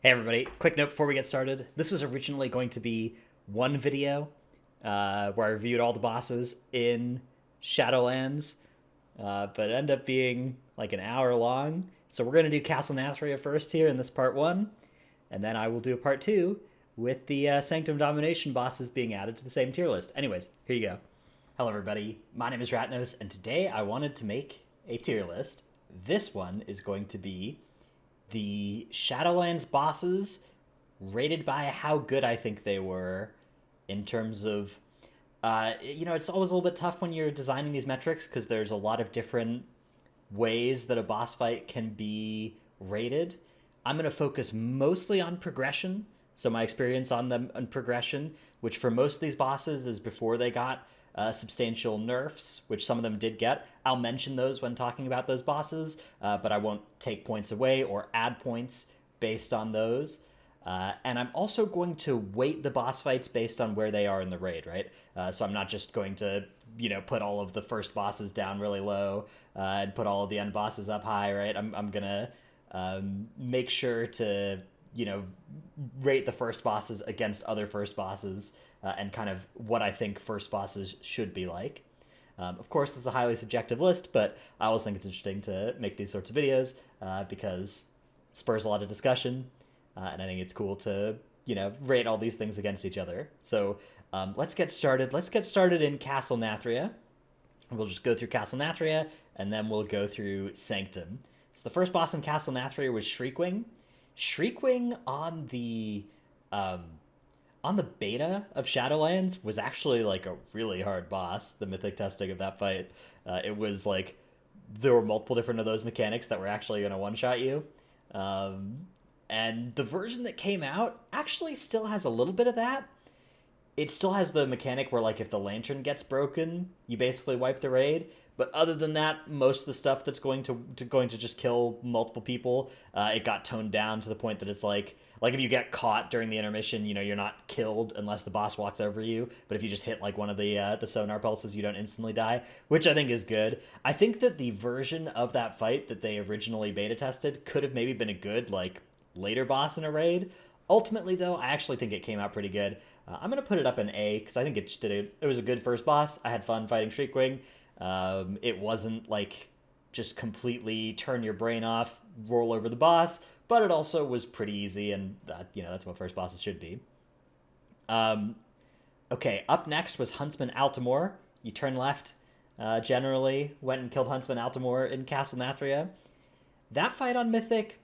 Hey everybody, quick note before we get started. This was originally going to be one video where I reviewed all the bosses in Shadowlands, but it ended up being like an hour long. So we're going to do Castle Nathria first here in this part one, and then I will do a part two with the Sanctum Domination bosses being added to the same tier list. Anyways, here you go. Hello everybody, my name is Ratnos, and today I wanted to make a tier list. This one is going to be the Shadowlands bosses rated by how good I think they were in terms of it's always a little bit tough when you're designing these metrics because there's a lot of different ways that a boss fight can be rated. I'm going to focus mostly on progression, so my experience on them on progression, which for most of these bosses is before they got substantial nerfs, which some of them did get. I'll mention those when talking about those bosses, but I won't take points away or add points based on those. And I'm also going to weight the boss fights based on where they are in the raid, right? So I'm not just going to, put all of the first bosses down really low and put all of the end bosses up high, right? I'm going to make sure to, rate the first bosses against other first bosses and kind of what I think first bosses should be like. Of course, this is a highly subjective list, but I always think it's interesting to make these sorts of videos because it spurs a lot of discussion, and I think it's cool to, rate all these things against each other. So let's get started. Let's get started in Castle Nathria. We'll just go through Castle Nathria, and then we'll go through Sanctum. So the first boss in Castle Nathria was Shriekwing. Shriekwing on the beta of Shadowlands was actually like a really hard boss. The mythic testing of that fight, it was like there were multiple different of those mechanics that were actually going to one shot you. And the version that came out actually still has a little bit of that. It still has the mechanic where like if the lantern gets broken, you basically wipe the raid. But other than that, most of the stuff that's going to just kill multiple people, it got toned down to the point that it's like if you get caught during the intermission, you're not killed unless the boss walks over you. But if you just hit like one of the sonar pulses, you don't instantly die, which I think is good. I think that the version of that fight that they originally beta tested could have maybe been a good like later boss in a raid. Ultimately, though, I actually think it came out pretty good. I'm gonna put it up in A because I think it was a good first boss. I had fun fighting Shriekwing. It wasn't like just completely turn your brain off, roll over the boss, but it also was pretty easy, and that's what first bosses should be. Okay, up next was Huntsman Altimor. You turn left. Generally, went and killed Huntsman Altimor in Castle Nathria. That fight on Mythic,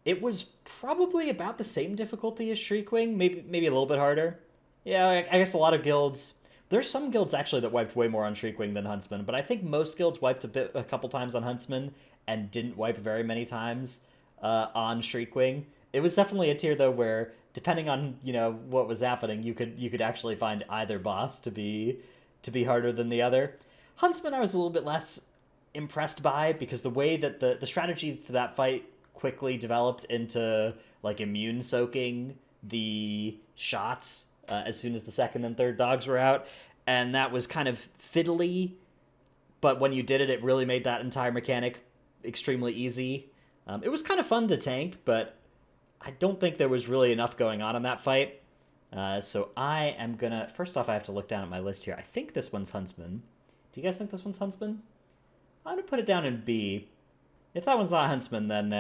it was probably about the same difficulty as Shriekwing, maybe a little bit harder. Yeah, I guess a lot of guilds. There's some guilds actually that wiped way more on Shriekwing than Huntsman, but I think most guilds wiped a couple times on Huntsman and didn't wipe very many times on Shriekwing. It was definitely a tier though where depending on what was happening, you could actually find either boss to be harder than the other. Huntsman I was a little bit less impressed by because the way that the strategy for that fight quickly developed into like immune soaking the shots as soon as the second and third dogs were out, and that was kind of fiddly, but when you did it, it really made that entire mechanic extremely easy. It was kind of fun to tank, but I don't think there was really enough going on in that fight. So I am gonna, first off, I have to look down at my list here. I think this one's Huntsman. Do you guys think this one's Huntsman? I'm gonna put it down in B. If that one's not Huntsman, then,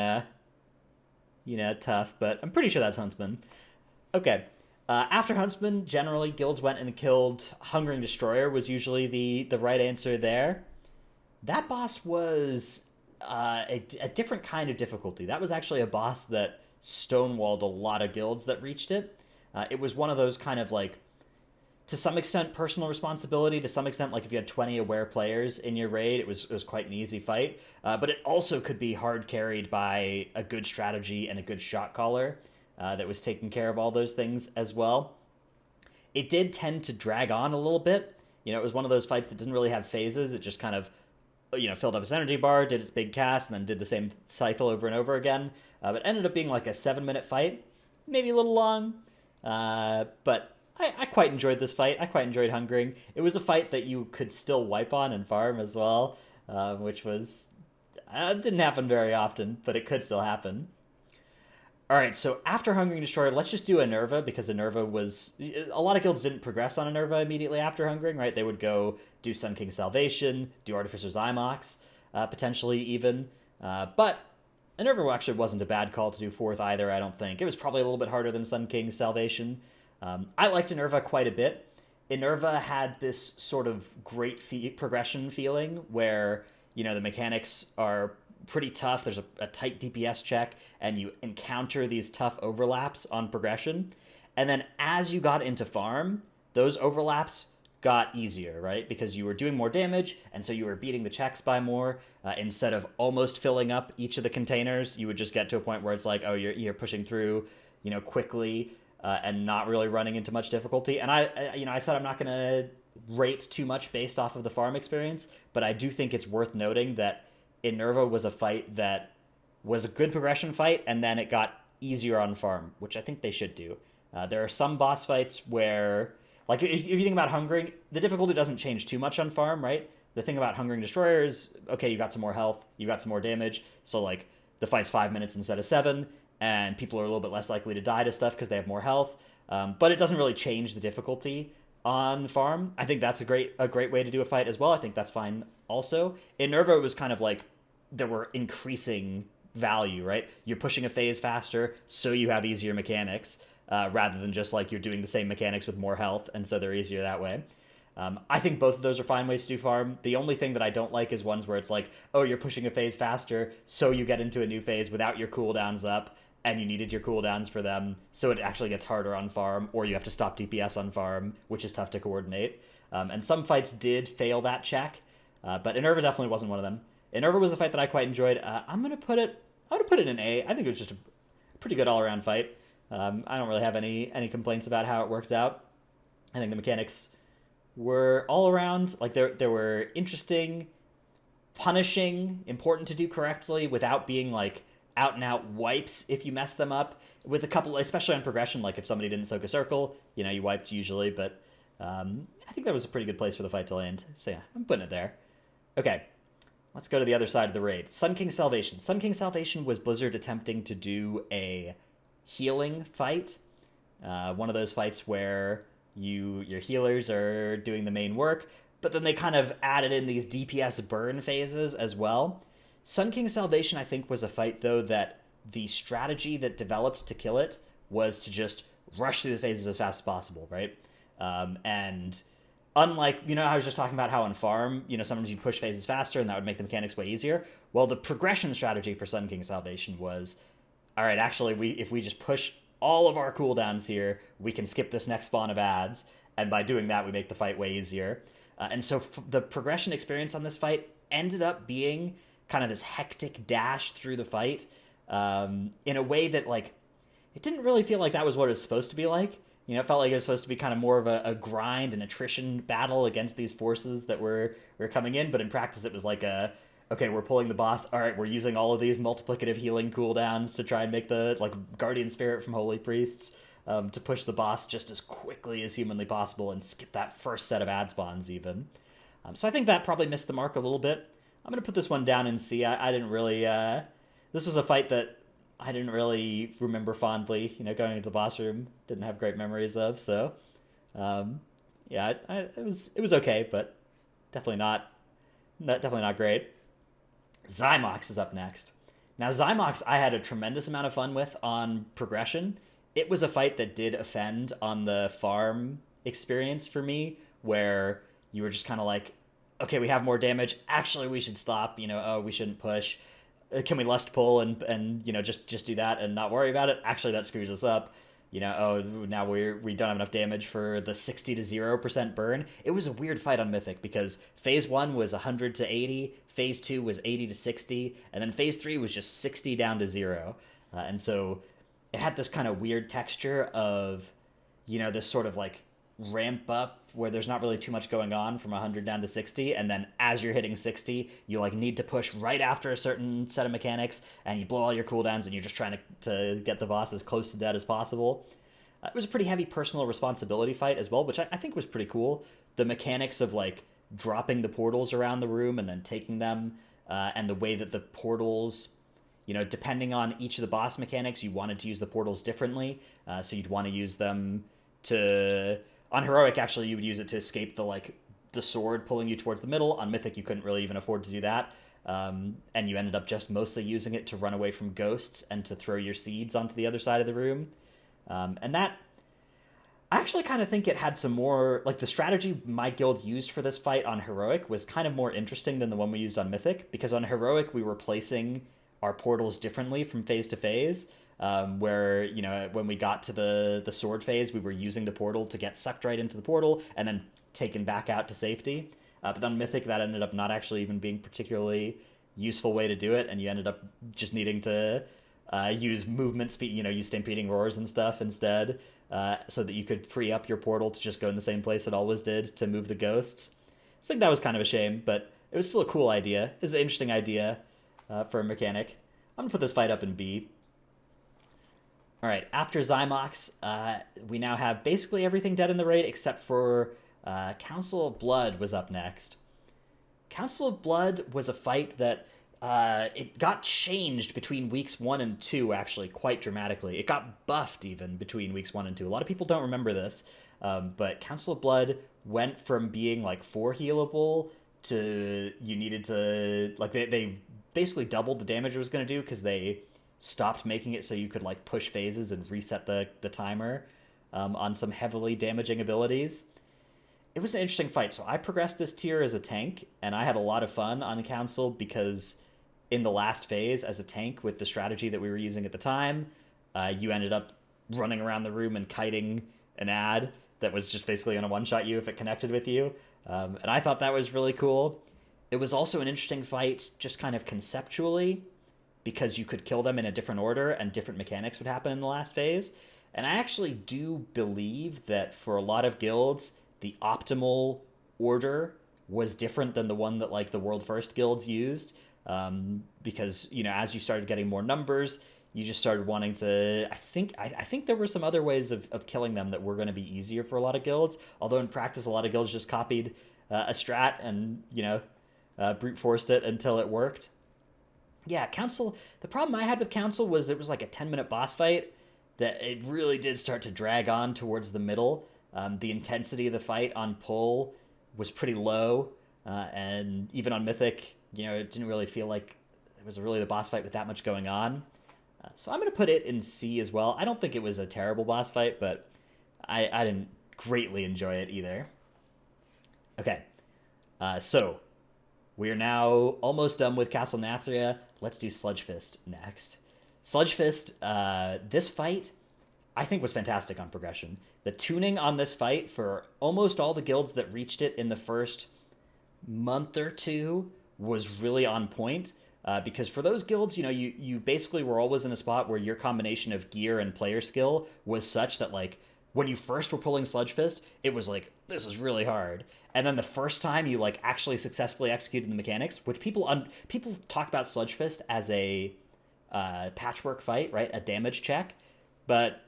tough, but I'm pretty sure that's Huntsman. Okay. After Huntsman, generally, guilds went and killed Hungering Destroyer was usually the right answer there. That boss was a different kind of difficulty. That was actually a boss that stonewalled a lot of guilds that reached it. It was one of those kind of like, to some extent, personal responsibility. To some extent, like if you had 20 aware players in your raid, it was quite an easy fight. But it also could be hard carried by a good strategy and a good shot caller that was taking care of all those things as well. It did tend to drag on a little bit. It was one of those fights that didn't really have phases. It just kind of, filled up its energy bar, did its big cast, and then did the same cycle over and over again. But ended up being like a 7-minute fight, maybe a little long, but I quite enjoyed this fight. I quite enjoyed Hungering. It was a fight that you could still wipe on and farm as well, which was didn't happen very often, but it could still happen. All right, so after Hungering Destroyer, let's just do Inerva because Inerva was a lot of guilds didn't progress on Inerva immediately after Hungering, right? They would go do Sun King Salvation, do Artificer Xy'mox, potentially even, but Inerva actually wasn't a bad call to do fourth either. I don't think it was probably a little bit harder than Sun King Salvation. I liked Inerva quite a bit. Inerva had this sort of great progression feeling where the mechanics are pretty tough. There's a tight DPS check, and you encounter these tough overlaps on progression. And then as you got into farm, those overlaps got easier, right? Because you were doing more damage, and so you were beating the checks by more. Instead of almost filling up each of the containers, you would just get to a point where it's like, oh, you're pushing through, quickly, and not really running into much difficulty. And I said I'm not going to rate too much based off of the farm experience, but I do think it's worth noting that Inerva was a fight that was a good progression fight, and then it got easier on farm, which I think they should do. There are some boss fights where, like, if you think about Hungering, the difficulty doesn't change too much on farm, right? The thing about Hungering Destroyer is, okay, you got some more health, you got some more damage, so, like, the fight's 5 minutes instead of 7, and people are a little bit less likely to die to stuff because they have more health, but it doesn't really change the difficulty on farm. I think that's a great way to do a fight as well. I think that's fine also. Inerva, it was kind of like there were increasing value, right? You're pushing a phase faster, so you have easier mechanics, rather than just like you're doing the same mechanics with more health, and so they're easier that way. I think both of those are fine ways to do farm. The only thing that I don't like is ones where it's like, oh, you're pushing a phase faster, so you get into a new phase without your cooldowns up, and you needed your cooldowns for them, so it actually gets harder on farm, or you have to stop DPS on farm, which is tough to coordinate. And some fights did fail that check, but Inerva definitely wasn't one of them. Inerva was a fight that I quite enjoyed. I'm gonna put it in an A. I think it was just a pretty good all-around fight. I don't really have any complaints about how it worked out. I think the mechanics were all around, like there were interesting, punishing, important to do correctly without being like out and out wipes if you mess them up. With a couple, especially on progression, like if somebody didn't soak a circle, you wiped usually, but I think that was a pretty good place for the fight to land. So yeah, I'm putting it there. Okay, let's go to the other side of the raid. Sun King Salvation. Sun King Salvation was Blizzard attempting to do a healing fight. One of those fights where your healers are doing the main work, but then they kind of added in these DPS burn phases as well. Sun King Salvation, I think, was a fight, though, that the strategy that developed to kill it was to just rush through the phases as fast as possible, right? And unlike, I was just talking about how on farm, sometimes you'd push phases faster and that would make the mechanics way easier. Well, the progression strategy for Sun King Salvation was, all right, actually, if we just push all of our cooldowns here, we can skip this next spawn of ads, and by doing that, we make the fight way easier. And so the progression experience on this fight ended up being kind of this hectic dash through the fight, in a way that, like, it didn't really feel like that was what it was supposed to be like. It felt like it was supposed to be kind of more of a grind and attrition battle against these forces that were coming in, but in practice it was like okay, we're pulling the boss, all right, we're using all of these multiplicative healing cooldowns to try and make the, like, Guardian Spirit from Holy Priests, to push the boss just as quickly as humanly possible and skip that first set of ad spawns even. So I think that probably missed the mark a little bit. I'm going to put this one down in C. I didn't really... this was a fight that I didn't really remember fondly. Going into the boss room, didn't have great memories of, so... yeah, it was okay, but definitely not great. Xy'mox is up next. Now, Xy'mox I had a tremendous amount of fun with on progression. It was a fight that did offend on the farm experience for me, where you were just kind of like, okay, we have more damage. Actually, we should stop. Oh, we shouldn't push. Can we lust pull and just do that and not worry about it? Actually, that screws us up. Oh, now we don't have enough damage for the 60 to 0% burn. It was a weird fight on Mythic because phase 1 was 100 to 80, phase 2 was 80 to 60, and then phase 3 was just 60 down to 0. And so it had this kind of weird texture of, this sort of like ramp up where there's not really too much going on from 100 down to 60, and then as you're hitting 60, you like need to push right after a certain set of mechanics, and you blow all your cooldowns, and you're just trying to get the boss as close to dead as possible. It was a pretty heavy personal responsibility fight as well, which I think was pretty cool. The mechanics of like dropping the portals around the room and then taking them, and the way that the portals, depending on each of the boss mechanics, you wanted to use the portals differently. So you'd want to use them to... On Heroic, actually, you would use it to escape the sword pulling you towards the middle. On Mythic, you couldn't really even afford to do that. And you ended up just mostly using it to run away from ghosts and to throw your seeds onto the other side of the room. And that... I actually kind of think it had some more... Like, the strategy my guild used for this fight on Heroic was kind of more interesting than the one we used on Mythic, because on Heroic, we were placing our portals differently from phase to phase, where, when we got to the sword phase, we were using the portal to get sucked right into the portal and then taken back out to safety. But on Mythic, that ended up not actually even being particularly useful way to do it, and you ended up just needing to use movement speed, use stampeding roars and stuff instead, so that you could free up your portal to just go in the same place it always did to move the ghosts. I think that was kind of a shame, but it was still a cool idea. It's an interesting idea for a mechanic. I'm going to put this fight up in B. All right, after Xy'mox, we now have basically everything dead in the raid except for Council of Blood was up next. Council of Blood was a fight that it got changed between weeks 1 and 2, actually, quite dramatically. It got buffed even between weeks 1 and 2. A lot of people don't remember this, but Council of Blood went from being like 4 healable to you needed to, like, they basically doubled the damage it was going to do because they stopped making it so you could like push phases and reset the timer on some heavily damaging abilities. It was an interesting fight. So I progressed this tier as a tank, and I had a lot of fun on Council because in the last phase as a tank with the strategy that we were using at the time, you ended up running around the room and kiting an ad that was just basically going to one-shot you if it connected with you. And I thought that was really cool. It was also an interesting fight just kind of conceptually because you could kill them in a different order and different mechanics would happen in the last phase. And I actually do believe that for a lot of guilds, the optimal order was different than the one that like the World First guilds used, because as you started getting more numbers, you just started wanting to. I think there were some other ways of killing them that were going to be easier for a lot of guilds. Although in practice, a lot of guilds just copied a strat and brute forced it until it worked. Yeah, Council. The problem I had with Council was it was like a 10-minute boss fight that it really did start to drag on towards the middle. The intensity of the fight on pull was pretty low, and even on Mythic, it didn't really feel like it was really the boss fight with that much going on. So I'm going to put it in C as well. I don't think it was a terrible boss fight, but I didn't greatly enjoy it either. Okay, so we are now almost done with Castle Nathria. Let's do Sludgefist next. Sludgefist, this fight, I think was fantastic on progression. The tuning on this fight for almost all the guilds that reached it in the first month or two was really on point. Because for those guilds, you basically were always in a spot where your combination of gear and player skill was such that, like, when you first were pulling Sludgefist, it was like, this is really hard. And then the first time you, like, actually successfully executed the mechanics, which people talk about Sludgefist as a patchwork fight, right? A damage check. But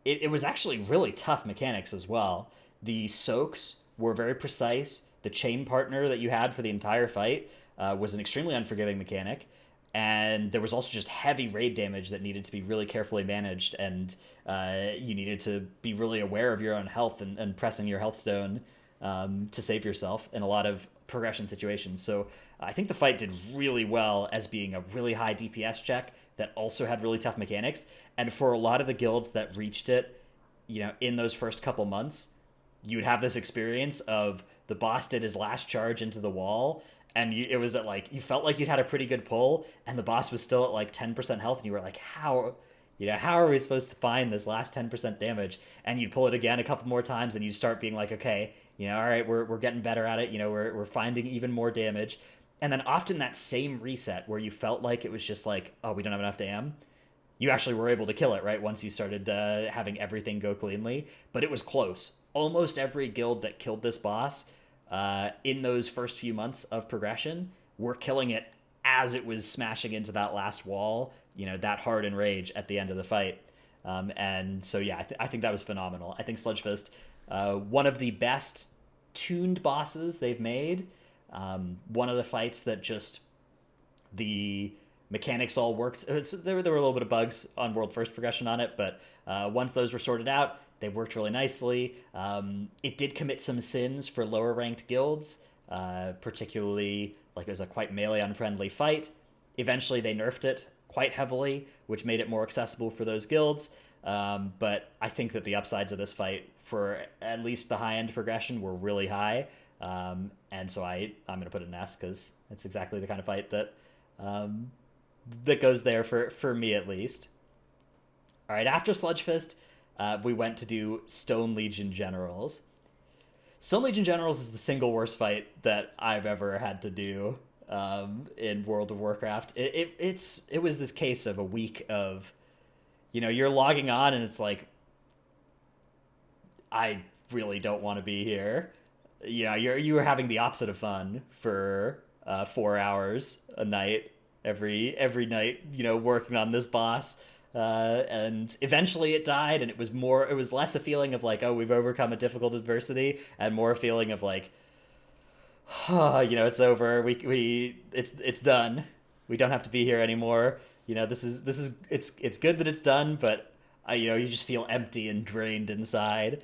it was actually really tough mechanics as well. The soaks were very precise. The chain partner that you had for the entire fight was an extremely unforgiving mechanic. And there was also just heavy raid damage that needed to be really carefully managed. And you needed to be really aware of your own health and pressing your health stone to save yourself in a lot of progression situations. So I think the fight did really well as being a really high DPS check that also had really tough mechanics. And for a lot of the guilds that reached it, in those first couple months, you would have this experience of the boss did his last charge into the wall, and it was at like, you felt like you'd had a pretty good pull, and the boss was still at like 10% health, and you were like, how are we supposed to find this last 10% damage? And you'd pull it again a couple more times, and you'd start being like, okay, all right, we're getting better at it, we're finding even more damage. And then often that same reset where you felt like it was just like, oh, we don't have enough dam, you actually were able to kill it, right? Once you started having everything go cleanly. But it was close. Almost every guild that killed this boss in those first few months of progression were killing it as it was smashing into that last wall, that hard and rage at the end of the fight. And so, yeah, I think that was phenomenal. I think Sludgefist, one of the best tuned bosses they've made. One of the fights that just the mechanics all worked. There were a little bit of bugs on World First progression on it, but once those were sorted out, they worked really nicely. It did commit some sins for lower ranked guilds, particularly like it was a quite melee unfriendly fight. Eventually, they nerfed it quite heavily, which made it more accessible for those guilds. But I think that the upsides of this fight, for at least the high end progression, were really high. And so I'm going to put an S because it's exactly the kind of fight that that goes there for me at least. All right, after Sludgefist, we went to do Stone Legion Generals. Stone Legion Generals is the single worst fight that I've ever had to do in World of Warcraft. It was this case of a week of, you're logging on and it's like, I really don't want to be here. You were having the opposite of fun for 4 hours a night, every night, working on this boss. And eventually it died, and it was less a feeling of like, oh, we've overcome a difficult adversity, and more a feeling of like, it's over. It's done. We don't have to be here anymore. It's good that it's done, but you just feel empty and drained inside.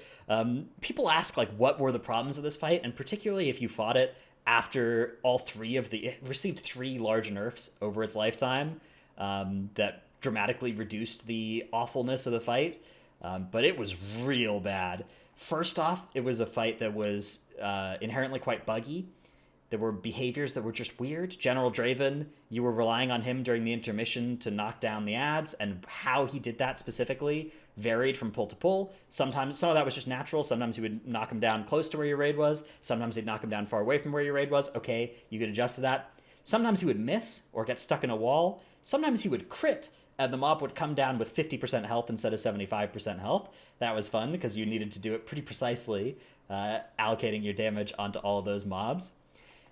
People ask like, what were the problems of this fight, and particularly if you fought it after it received 3 large nerfs over its lifetime, that dramatically reduced the awfulness of the fight, but it was real bad. First off, it was a fight that was inherently quite buggy. There were behaviors that were just weird. General Draven, you were relying on him during the intermission to knock down the ads, and how he did that specifically varied from pull to pull. Sometimes some of that was just natural. Sometimes he would knock him down close to where your raid was. Sometimes he'd knock him down far away from where your raid was. Okay, you could adjust to that. Sometimes he would miss or get stuck in a wall. Sometimes he would crit, and the mob would come down with 50% health instead of 75% health. That was fun because you needed to do it pretty precisely, allocating your damage onto all of those mobs.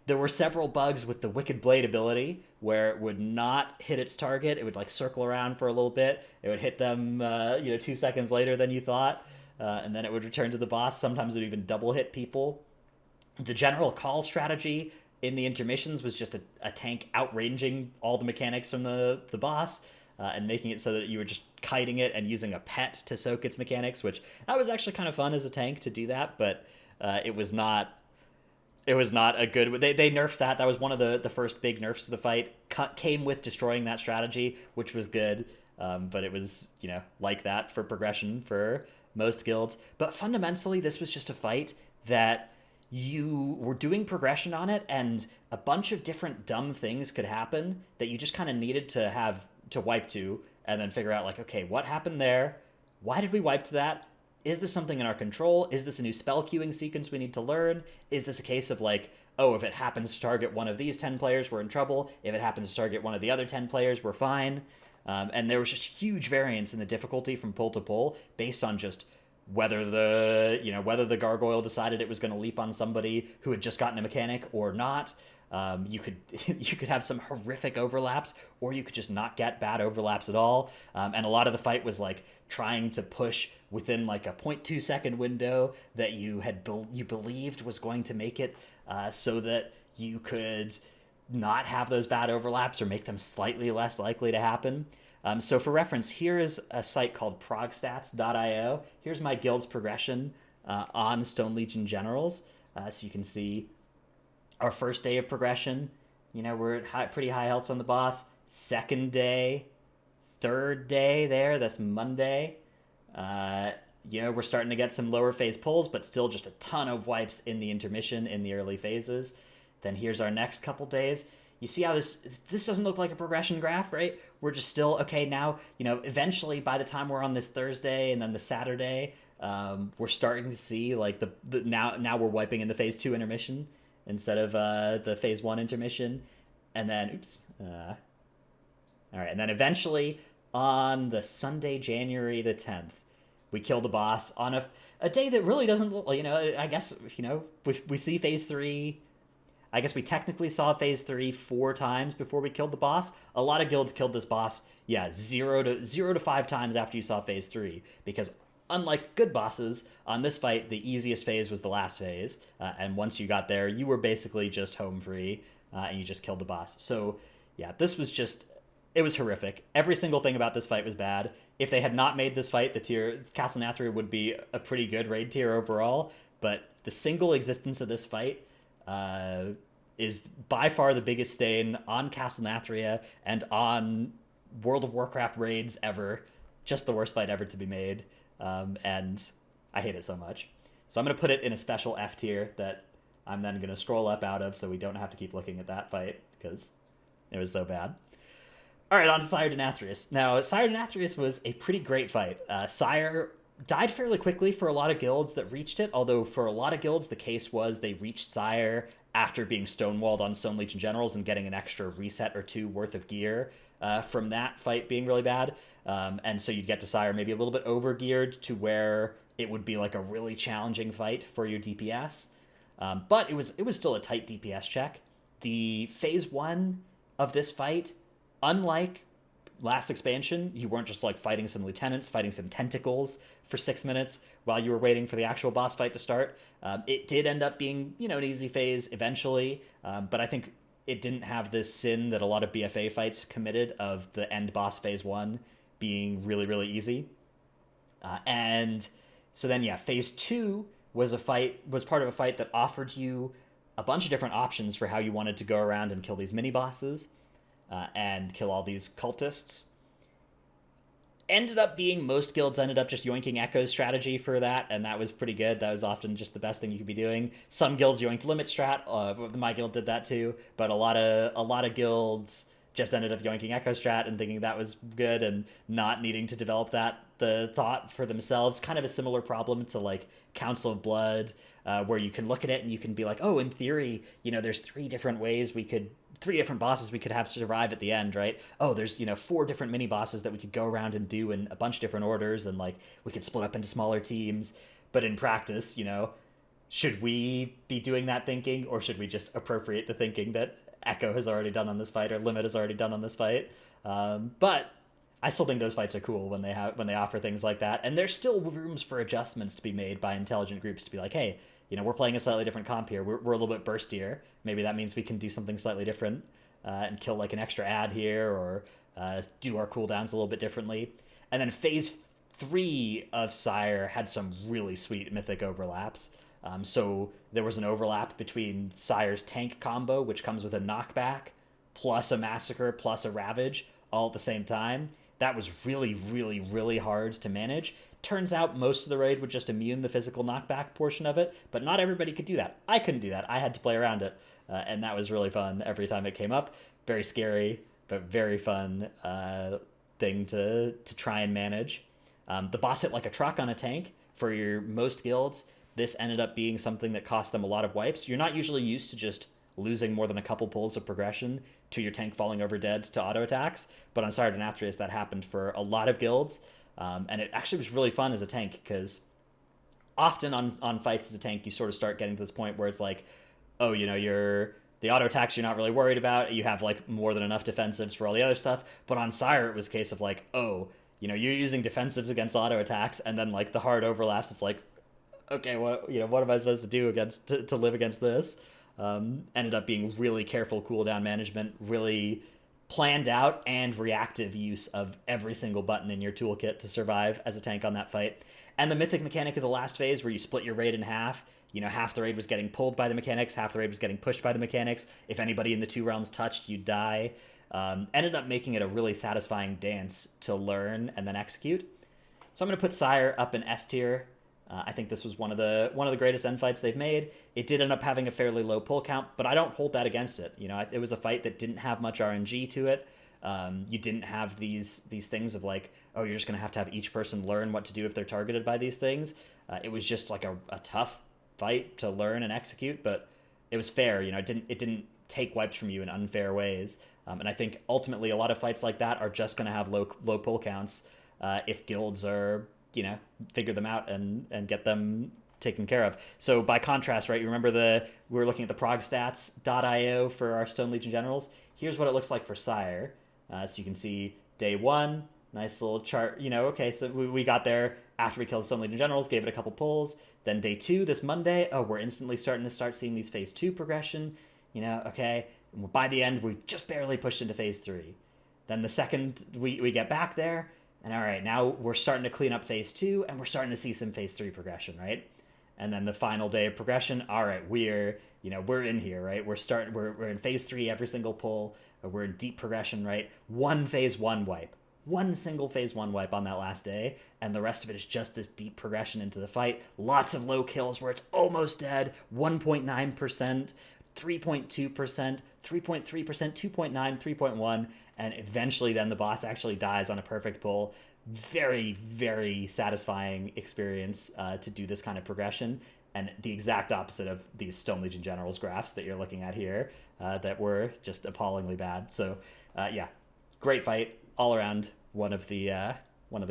There were several bugs with the Wicked Blade ability where it would not hit its target. It would like circle around for a little bit. It would hit them 2 seconds later than you thought, and then it would return to the boss. Sometimes it would even double hit people. The general call strategy in the intermissions was just a tank outranging all the mechanics from the boss, and making it so that you were just kiting it and using a pet to soak its mechanics, which that was actually kind of fun as a tank to do that, but it was not a good... They nerfed that. That was one of the first big nerfs of the fight. Came with destroying that strategy, which was good, but it was, like that for progression for most guilds. But fundamentally, this was just a fight that you were doing progression on it, and a bunch of different dumb things could happen that you just kind of needed to wipe to, and then figure out like, okay, what happened there? Why did we wipe to that? Is this something in our control? Is this a new spell queuing sequence we need to learn? Is this a case of like, oh, if it happens to target one of these 10 players, we're in trouble. If it happens to target one of the other 10 players, we're fine. And there was just huge variance in the difficulty from pull to pull based on just whether the gargoyle decided it was going to leap on somebody who had just gotten a mechanic or not. You could have some horrific overlaps, or you could just not get bad overlaps at all. And a lot of the fight was like trying to push within like a 0.2 second window that you believed was going to make it so that you could not have those bad overlaps or make them slightly less likely to happen. So for reference, here is a site called progstats.io. Here's my guild's progression on Stone Legion Generals. So you can see our first day of progression. We're at pretty high health on the boss. Second day, third day there, that's Monday. We're starting to get some lower phase pulls, but still just a ton of wipes in the intermission in the early phases. Then here's our next couple days. You see how this doesn't look like a progression graph, right? We're just still, okay, now, eventually by the time we're on this Thursday and then the Saturday, we're starting to see like now we're wiping in the phase 2 intermission instead of the phase 1 intermission. And then, all right, and then eventually on the Sunday, January the 10th, we kill the boss on a day that really doesn't look, I guess, we see phase 3. I guess we technically saw phase 3 4 times before we killed the boss. A lot of guilds killed this boss, 0 to 5 times after you saw phase 3, because unlike good bosses, on this fight, the easiest phase was the last phase, and once you got there, you were basically just home free, and you just killed the boss. So, yeah, this was just It was horrific. Every single thing about this fight was bad. If they had not made this fight, the tier Castle Nathria would be a pretty good raid tier overall. But the single existence of this fight is by far the biggest stain on Castle Nathria and on World of Warcraft raids ever. Just the worst fight ever to be made. And I hate it so much. So I'm going to put it in a special F tier that I'm then going to scroll up out of so we don't have to keep looking at that fight because it was so bad. All right, on to Sire Denathrius. Now, Sire Denathrius was a pretty great fight. Sire died fairly quickly for a lot of guilds that reached it, although for a lot of guilds, the case was they reached Sire after being stonewalled on Stone Legion Generals and getting an extra reset or two worth of gear from that fight being really bad. And so you'd get to Sire maybe a little bit over-geared to where it would be like a really challenging fight for your DPS. But it was still a tight DPS check. The phase 1 of this fight, unlike last expansion, you weren't just like fighting some lieutenants, fighting some tentacles for 6 minutes while you were waiting for the actual boss fight to start. It did end up being, an easy phase eventually, but I think it didn't have this sin that a lot of BFA fights committed of the end boss phase 1 being really, really easy. And so then, phase 2 was part of a fight that offered you a bunch of different options for how you wanted to go around and kill these mini bosses. And kill all these cultists. Most guilds ended up just yoinking Echo's strategy for that, and that was pretty good. That was often just the best thing you could be doing. Some guilds yoinked limit strat. My guild did that too, but a lot of guilds just ended up yoinking Echo strat and thinking that was good and not needing to develop the thought for themselves. Kind of a similar problem to like Council of Blood, where you can look at it and you can be like, oh, in theory, there's three different bosses we could have survive at the end, right? Oh, there's, 4 different mini bosses that we could go around and do in a bunch of different orders, and like we could split up into smaller teams. But in practice, should we be doing that thinking, or should we just appropriate the thinking that Echo has already done on this fight or Limit has already done on this fight? But I still think those fights are cool when they offer things like that, and there's still rooms for adjustments to be made by intelligent groups to be like, hey, we're playing a slightly different comp here. We're a little bit burstier. Maybe that means we can do something slightly different and kill like an extra ad here, or do our cooldowns a little bit differently. And then phase 3 of Sire had some really sweet mythic overlaps. So there was an overlap between Sire's tank combo, which comes with a knockback, plus a massacre, plus a ravage, all at the same time. That was really, really, really hard to manage. Turns out most of the raid would just immune the physical knockback portion of it, but not everybody could do that. I couldn't do that. I had to play around it, and that was really fun every time it came up. Very scary, but very fun thing to try and manage. The boss hit like a truck on a tank. For your most guilds, this ended up being something that cost them a lot of wipes. You're not usually used to just losing more than a couple pulls of progression to your tank falling over dead to auto attacks, but on Sire Denathrius that happened for a lot of guilds. And it actually was really fun as a tank, because often on fights as a tank, you sort of start getting to this point where it's like, oh, the auto attacks you're not really worried about. You have like more than enough defensives for all the other stuff. But on Sire, it was a case of like, oh, you're using defensives against auto attacks, and then like the hard overlaps. It's like, okay, what am I supposed to do to live against this? Ended up being really careful cooldown management, really planned out and reactive use of every single button in your toolkit to survive as a tank on that fight. And the mythic mechanic of the last phase where you split your raid in half, half the raid was getting pulled by the mechanics, half the raid was getting pushed by the mechanics. If anybody in the 2 realms touched, you'd die. Ended up making it a really satisfying dance to learn and then execute. So I'm going to put Sire up in S tier. I think this was one of the greatest end fights they've made. It did end up having a fairly low pull count, but I don't hold that against it. It was a fight that didn't have much RNG to it. You didn't have these things of like, oh, you're just going to have each person learn what to do if they're targeted by these things. It was just like a tough fight to learn and execute, but it was fair. It didn't take wipes from you in unfair ways. And I think ultimately a lot of fights like that are just going to have low pull counts if guilds are figure them out and get them taken care of. So by contrast, right, you remember we were looking at the progstats.io for our Stone Legion Generals. Here's what it looks like for Sire. So you can see day 1, nice little chart. Okay, so we got there after we killed Stone Legion Generals, gave it a couple pulls. Then day 2, this Monday, we're instantly starting to seeing these phase 2 progression. Okay, and by the end, we just barely pushed into phase 3. Then the second we get back there, and all right, now we're starting to clean up phase 2, and we're starting to see some phase 3 progression, right? And then the final day of progression, all right, we're in here, right? We're in phase 3 every single pull. We're in deep progression, right? One phase 1 wipe. One single phase 1 wipe on that last day, and the rest of it is just this deep progression into the fight. Lots of low kills where it's almost dead. 1.9%, 3.2%, 3.3%, 2.9, 3.1, and eventually then the boss actually dies on a perfect pull. Very, very satisfying experience to do this kind of progression, and the exact opposite of these Stone Legion Generals graphs that you're looking at here that were just appallingly bad. So yeah, great fight all around, one of the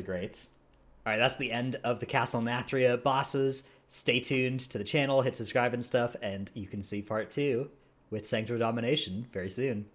greats. All right, that's the end of the Castle Nathria bosses. Stay tuned to the channel, hit subscribe and stuff, and you can see part 2 with Sanctum of Domination very soon.